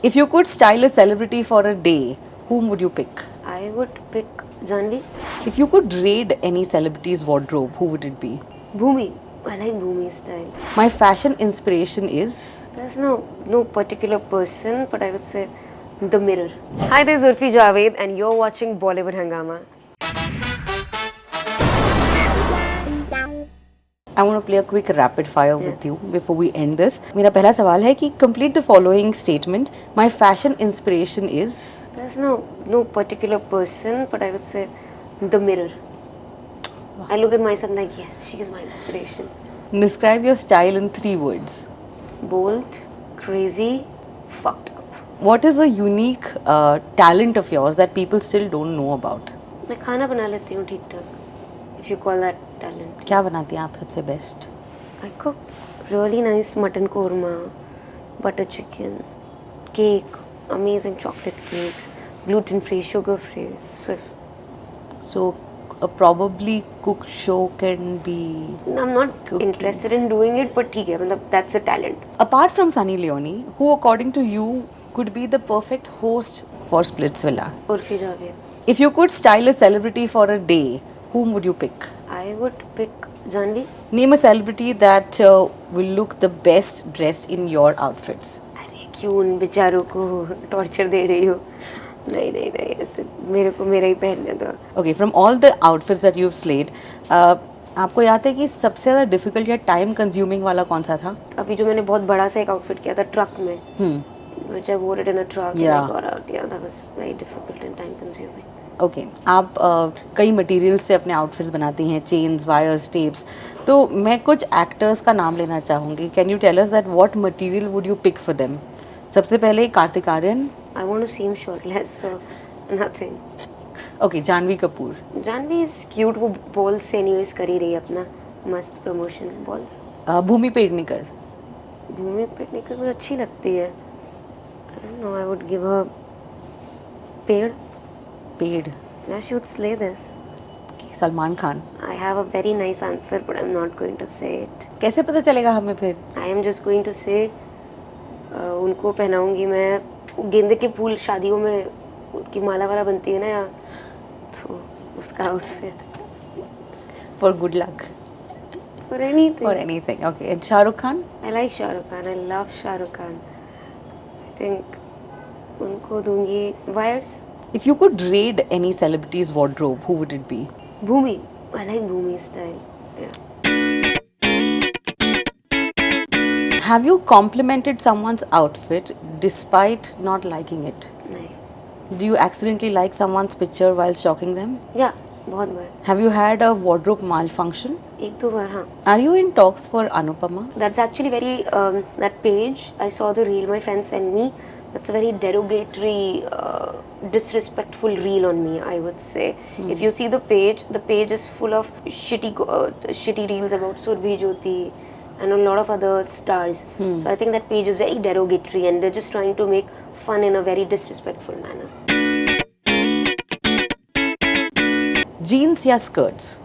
If you could style a celebrity for a day, whom would you pick? I would pick Janvi. If you could raid any celebrity's wardrobe, who would it be? Bhumi. I like Bhumi's style. My fashion inspiration is... There's no particular person, but I would say the mirror. Hi, this is Urfi Javed and you're watching Bollywood Hangama. I want to play a quick rapid fire with you before we end this. मेरा पहला सवाल है कि complete the following statement. My fashion inspiration is... There's no particular person, but I would say the mirror. I look at myself like, yes, she is my inspiration. Describe your style in 3 words. Bold, crazy, fucked up. What is a unique talent of yours that people still don't know about? मैं खाना बना लेती हूँ ठीक ठाक. If you call that talent. क्या बनाती हैं आप सबसे best? I cook really nice mutton korma, butter chicken, cake, amazing chocolate cakes, gluten free, sugar free. So a probably cook show can be... I'm not cooking. interested in doing it, but ठीक है, मतलब that's a talent. Apart from Sunny Leone, who according to you could be the perfect host for Splitsvilla? Urfi Javed. If you could style a celebrity for a day, whom would you pick? I would pick Janvi. Name a celebrity that will look the best dressed in your outfits. अरे क्यों उन बेचारों को torture दे रही हो? नहीं ऐसे मेरे को मेरा ही पहनने दो. Okay, from all the outfits that you've slayed, आपको याद है कि सबसे ज़्यादा डिफिकल्ट या टाइम कंज्यूमिंग वाला कौन सा था? अभी जो मैंने बहुत बड़ा सा एक आउटफिट किया था ट्रक में. Which I wore it in a truck and I got out. Yeah, that was very difficult and time consuming. Okay आप कई मटेरियल से अपने आउटफिट्स बनाती हैं, चेन्स, वायर्स, टेप्स. तो मैं कुछ एक्टर्स का नाम लेना चाहूँगी. Can you tell us that what material would you pick for them? सबसे पहले Kartik Aaryan. I want to seem shirtless, so nothing. Okay, Janhvi Kapoor. Janhvi is cute. वो बॉल्स से एनीवेज कर ही रही है अपना मस्त प्रमोशन. बॉल्स. भूमि पेडनेकर. भूमि पेडनेकर मुझे अच्छी लगती है. I don't know, I would give her पेड़. Yeah, she would slay this. Salman Khan. I have a very nice answer, but I'm not going to say it. कैसे पता चलेगा हमें फिर? I am just going to say उनको पहनाऊंगी मैं गेंदे के फूल शादियों में उनकी माला वाला बनती है ना यार, तो उसका outfit. For good luck. For anything. For anything. Okay. And Shah Rukh Khan? I like Shah Rukh Khan. I love Shah Rukh Khan. I think उनको दूंगी wires. If you could raid any celebrity's wardrobe, who would it be? Bhumi. I like Bhumi's style. Yeah. Have you complimented someone's outfit despite not liking it? नहीं. Do you accidentally like someone's picture while stalking them? Yeah, बहुत बार. Have you had a wardrobe malfunction? एक दो बार हाँ. Are you in talks for Anupama? That's actually very that page. I saw the reel my friend sent me. That's a very derogatory, disrespectful reel on me, I would say. If you see the page is full of shitty reels about Surbhi Jyoti and a lot of other stars. So I think that page is very derogatory and they're just trying to make fun in a very disrespectful manner. Jeans या skirts?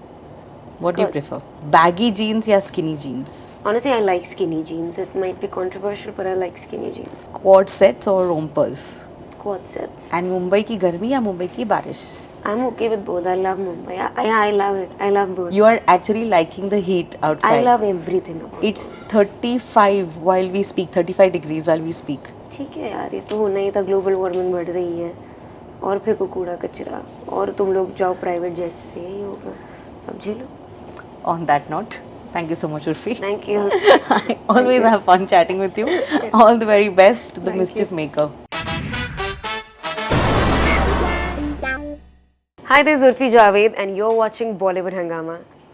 What do you prefer? Baggy jeans या skinny jeans? Honestly, I like skinny jeans. It might be controversial, but I like skinny jeans. Quad sets or rompers? Quad sets. And Mumbai की गर्मी या Mumbai की बारिश? I'm okay with both. I love Mumbai. I love it. I love both. You are actually liking the heat outside. I love everything about it. It's 35 while we speak, 35 degrees while we speak. ठीक है यार, ये तो होना ही था. Global warming बढ़ रही है और फेंको कूड़ा कचरा और तुम लोग जाओ प्राइवेट जेट से, यही होगा. अब झेलो. On that note, thank you so much, Urfi. Thank you. I always have fun chatting with you. All the very best to the Thank mischief you. maker. Hi, this is Urfi Javed and you're watching Bollywood Hangama.